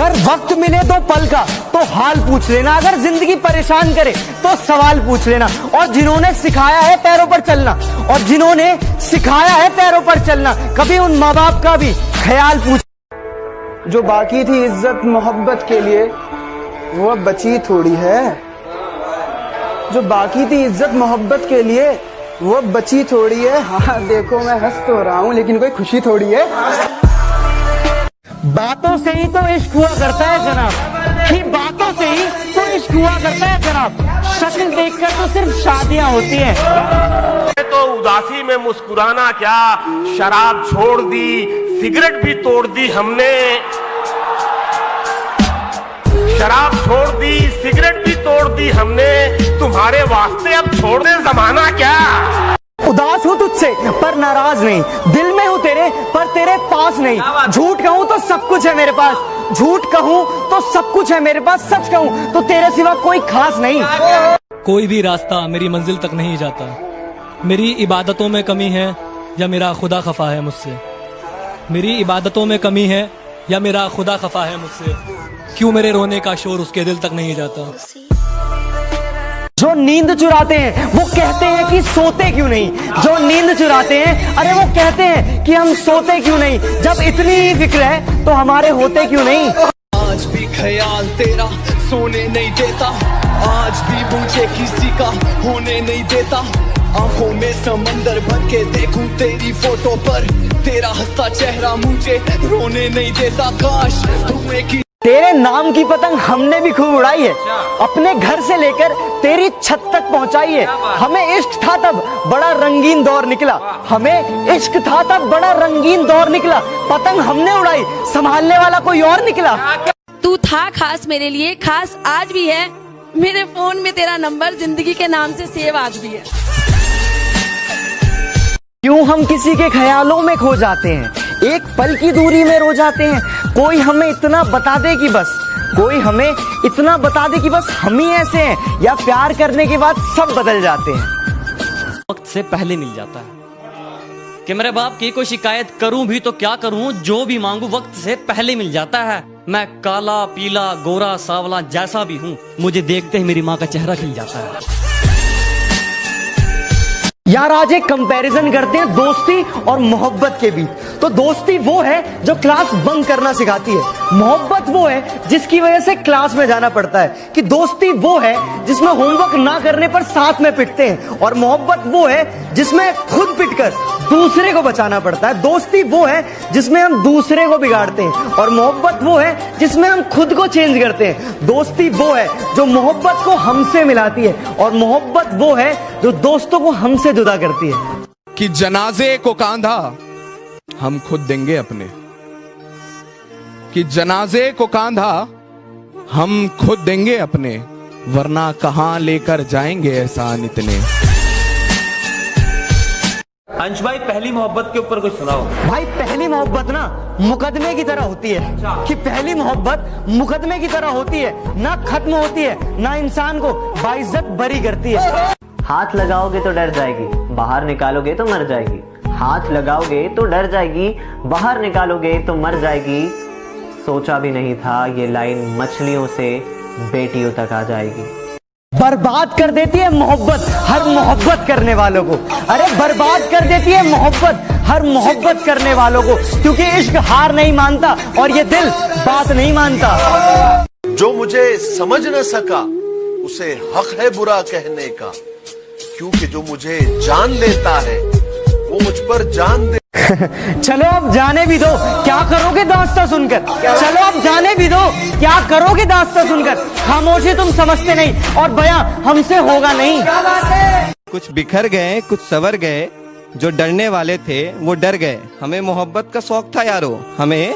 अगर वक्त मिले दो पल का तो हाल पूछ लेना, अगर जिंदगी परेशान करे तो सवाल पूछ लेना। और जिन्होंने सिखाया है पैरों पर चलना, और जिन्होंने सिखाया है पैरों पर चलना, कभी उन माँ बाप का भी ख्याल पूछ। जो बाकी थी इज्जत मोहब्बत के लिए वो अब बची थोड़ी है। जो बाकी थी इज्जत मोहब्बत के लिए वो अब बची थोड़ी है। हाँ देखो मैं हंस तो रहा हूँ लेकिन कोई खुशी थोड़ी है। बातों से ही तो इश्क हुआ करता है जनाब, कि बातों से ही तो इश्क हुआ करता है जनाब। शक्ल देखकर तो सिर्फ शादियां होती हैं। तो उदासी में मुस्कुराना क्या, शराब छोड़ दी, सिगरेट भी तोड़ दी हमने। शराब छोड़ दी, सिगरेट भी तोड़ दी हमने, तुम्हारे वास्ते अब छोड़ दे जमाना क्या। उदास हूँ तुझसे पर नाराज नहीं, दिल में हूँ तेरे पर तेरे पास नहीं। झूठ कहूँ तो सब कुछ है मेरे पास, झूठ कहूँ तो सब कुछ है मेरे पास, सच कहूँ तो तेरे सिवा कोई खास नहीं। कोई भी रास्ता मेरी मंजिल तक नहीं जाता। मेरी इबादतों में कमी है या मेरा खुदा खफा है मुझसे। मेरी इबादतों में कमी है या मेरा खुदा खफा है मुझसे। क्यों मेरे रोने का शोर उसके दिल तक नहीं जाता। जो नींद चुराते हैं वो कहते हैं कि सोते क्यों नहीं। जो नींद चुराते हैं अरे वो कहते हैं कि हम सोते क्यों नहीं। जब इतनी ही फिक्र है तो हमारे होते क्यों नहीं। आज भी ख्याल तेरा सोने नहीं देता, आज भी मुझे किसी का होने नहीं देता। आंखों में समंदर भर के देखूं तेरी फोटो पर, तेरा हंसता चेहरा मुझे रोने नहीं देता। काश तुम्हें तेरे नाम की पतंग हमने भी खूब उड़ाई है, अपने घर से लेकर तेरी छत तक पहुंचाई है। हमें इश्क था तब बड़ा रंगीन दौर निकला, हमें इश्क था तब बड़ा रंगीन दौर निकला। पतंग हमने उड़ाई, संभालने वाला कोई और निकला। तू था खास मेरे लिए, खास आज भी है। मेरे फोन में तेरा नंबर जिंदगी के नाम से सेव आज भी है। क्यों हम किसी के ख्यालों में खो जाते हैं, एक पल की दूरी में रो जाते हैं। कोई हमें इतना बता दे कि बस, कोई हमें इतना बता दे कि बस हम ही ऐसे हैं, या प्यार करने के बाद सब बदल जाते हैं। वक्त से पहले मिल जाता है कि मेरे बाप की कोई शिकायत करूं भी तो क्या करूं, जो भी मांगू वक्त से पहले मिल जाता है। मैं काला पीला गोरा सावला जैसा भी हूं, मुझे देखते ही मेरी माँ का चेहरा खिल जाता है। यार आज एक कंपैरिजन करते हैं दोस्ती और मोहब्बत के बीच। तो दोस्ती वो है जो क्लास बंक करना सिखाती है, मोहब्बत वो है जिसकी वजह से क्लास में जाना पड़ता है। कि दोस्ती वो है जिसमें होमवर्क ना करने पर साथ में पिटते हैं, और मोहब्बत वो है जिसमें खुद पिटकर दूसरे को बचाना पड़ता है। दोस्ती वो है जिसमें हम दूसरे को बिगाड़ते हैं, और मोहब्बत वो है जिसमें हम खुद को चेंज करते हैं। दोस्ती वो है जो मोहब्बत को हमसे मिलाती है, और मोहब्बत वो है जो दोस्तों को हमसे जुदा करती है। कि जनाजे को कांधा हम खुद देंगे अपने, कि जनाजे को कांधा हम खुद देंगे अपने, वरना कहां लेकर जाएंगे एहसान इतने। अंश भाई पहली मोहब्बत के ऊपर कुछ सुनाओ। भाई पहली मोहब्बत ना मुकदमे की तरह होती है, कि पहली मोहब्बत मुकदमे की तरह होती है, ना खत्म होती है, ना इंसान को बाइज्जत बरी करती है। हाथ लगाओगे तो डर जाएगी, बाहर निकालोगे तो मर जाएगी। हाथ लगाओगे तो डर जाएगी, बाहर निकालोगे तो मर जाएगी। सोचा भी नहीं था ये लाइन मछलियों से बेटियों तक आ जाएगी। बर्बाद कर देती है मोहब्बत हर मोहब्बत करने वालों को। अरे बर्बाद कर देती है मोहब्बत हर मोहब्बत करने वालों को, क्योंकि इश्क हार नहीं मानता और ये दिल बात नहीं मानता। जो मुझे समझ न सका उसे हक है बुरा कहने का, क्योंकि जो मुझे जान लेता है वो मुझ पर जान दे। चलो अब जाने भी दो, क्या करोगे दास्तां सुनकर। चलो अब जाने भी दो, क्या करोगे दास्तां सुनकर। खामोशी तुम समझते नहीं और बयां हमसे होगा नहीं। कुछ बिखर गए कुछ सवर गए, जो डरने वाले थे वो डर गए। हमें मोहब्बत का शौक था यारो, हमें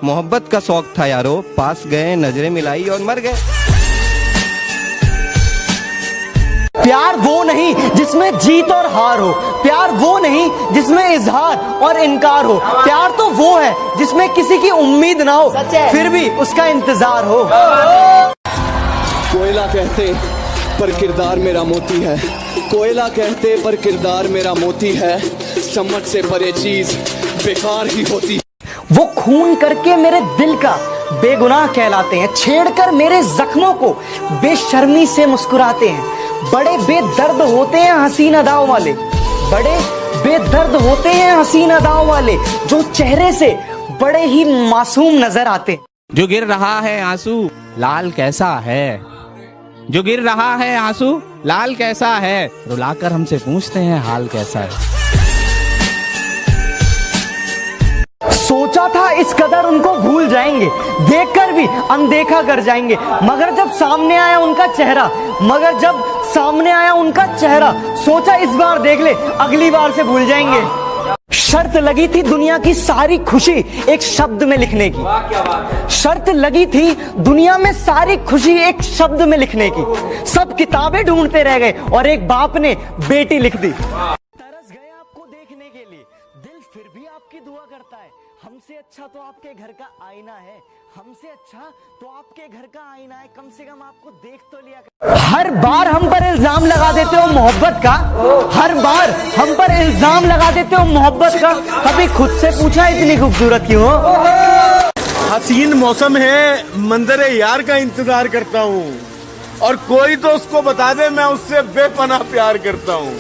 मोहब्बत का शौक था यारो। पास गए नजरें मिलाई और मर गए। प्यार वो नहीं जिसमें जीत और हार हो, प्यार वो नहीं जिसमें इजहार और इनकार हो। प्यार तो वो है जिसमें किसी की उम्मीद ना हो फिर भी उसका इंतजार हो। कोयला कहते पर किरदार मेरा मोती है, कोयला कहते पर किरदार मेरा मोती है। समझ से परे चीज बेकार ही होती। वो खून करके मेरे दिल का बेगुनाह कहलाते हैं। छेड़कर मेरे जख्मों को बेशर्मी से मुस्कुराते हैं। बड़े बेदर्द होते हैं हसीन अदाओं वाले, बड़े बेदर्द होते हैं हसीन अदाओं वाले, जो चेहरे से बड़े ही मासूम नजर आते हैं। जो गिर रहा है आंसू लाल कैसा है, जो गिर रहा है आंसू लाल कैसा है, रुलाकर हमसे पूछते हैं हाल कैसा है। सोचा था इस कदर उनको भूल जाएंगे, देखकर भी अनदेखा कर जाएंगे, मगर जब सामने आया उनका चेहरा, मगर जब सामने आया उनका चेहरा, सोचा इस बार देख ले, अगली बार से भूल जाएंगे। शर्त लगी थी दुनिया की सारी खुशी एक शब्द में लिखने की, शर्त लगी थी दुनिया में सारी खुशी एक शब्द में लिखने की। सब किताबें ढूंढते रह गए और एक बाप ने बेटी लिख दी। तरस गए आपको देखने के लिए, दिल फिर भी आपकी दुआ करता है। हमसे अच्छा तो आपके घर का आईना है, हमसे अच्छा तो आपके घर का आईना है, कम से कम आपको देख तो लिया कर। हर बार हम पर इल्जाम लगा देते हो मोहब्बत का, हर बार हम पर इल्जाम लगा देते हो मोहब्बत का। कभी खुद से पूछा इतनी खूबसूरत क्यों हो? हसीन मौसम है, मंजरे यार का इंतजार करता हूँ, और कोई तो उसको बता दे मैं उससे बेपनाह प्यार करता हूँ।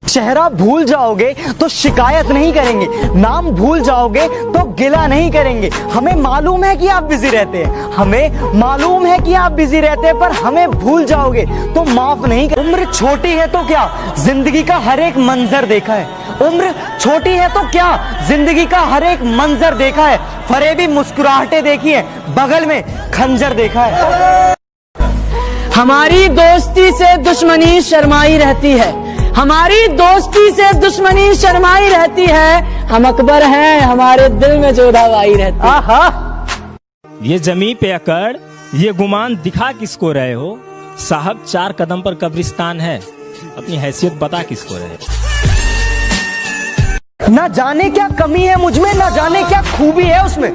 चेहरा भूल जाओगे तो शिकायत नहीं करेंगे, नाम भूल जाओगे तो गिला नहीं करेंगे। हमें मालूम है कि आप बिजी रहते हैं, हमें मालूम है कि आप बिजी रहते हैं, पर हमें भूल जाओगे तो माफ नहीं कर। उम्र छोटी है तो क्या, जिंदगी का हर एक मंजर देखा है। उम्र छोटी है तो क्या, जिंदगी का हर एक मंजर देखा है। फरेबी मुस्कुराहटें देखी है, बगल में खंजर देखा है। हमारी दोस्ती से दुश्मनी शर्माई रहती है, हमारी दोस्ती से दुश्मनी शर्माई रहती है। हम अकबर हैं, हमारे दिल में जो दवाई रहती है। आहा, ये जमी पे अकड़, ये गुमान दिखा किसको रहे हो? साहब 4 कदम पर कब्रिस्तान है, अपनी हैसियत बता किसको रहे? ना जाने क्या कमी है मुझमें, ना जाने क्या खूबी है उसमें,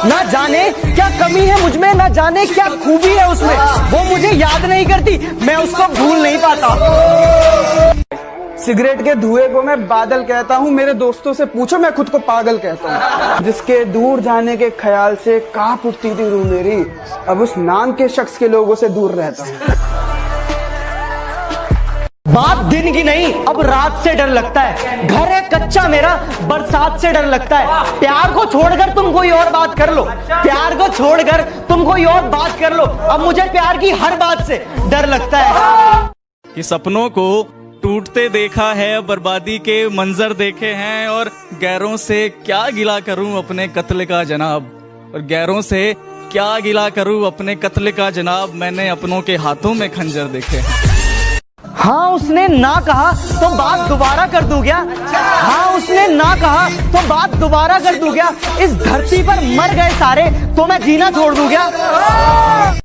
ना जाने क्या कमी है मुझमें, ना जाने क्या खूबी है उसमें। वो मुझे याद नहीं करती, मैं उसको भूल नहीं पाता। सिगरेट के धुएं को मैं बादल कहता हूँ, मेरे दोस्तों से पूछो मैं खुद को पागल कहता हूँ। जिसके दूर जाने के ख्याल से कांप उठती थी रूह मेरी, अब उस नाम के शख्स के लोगों से दूर रहता हूँ। बात दिन की नहीं, अब रात से डर लगता है। घर है कच्चा मेरा, बरसात से डर लगता है। प्यार को छोड़कर तुम कोई और बात कर लो, प्यार को छोड़कर तुम कोई और बात कर लो, अब मुझे प्यार की हर बात से डर लगता है। कि सपनों को टूटते देखा है, बर्बादी के मंजर देखे हैं, और गैरों से क्या गिला करूं अपने कत्ल का जनाब, और गैरों से क्या गिला करूं अपने कत्ल का जनाब, मैंने अपनों के हाथों में खंजर देखे हैं। हाँ उसने ना कहा तो बात दोबारा कर दूं क्या, हाँ उसने ना कहा तो बात दोबारा कर दूं क्या। इस धरती पर मर गए सारे तो मैं जीना छोड़ दूं क्या।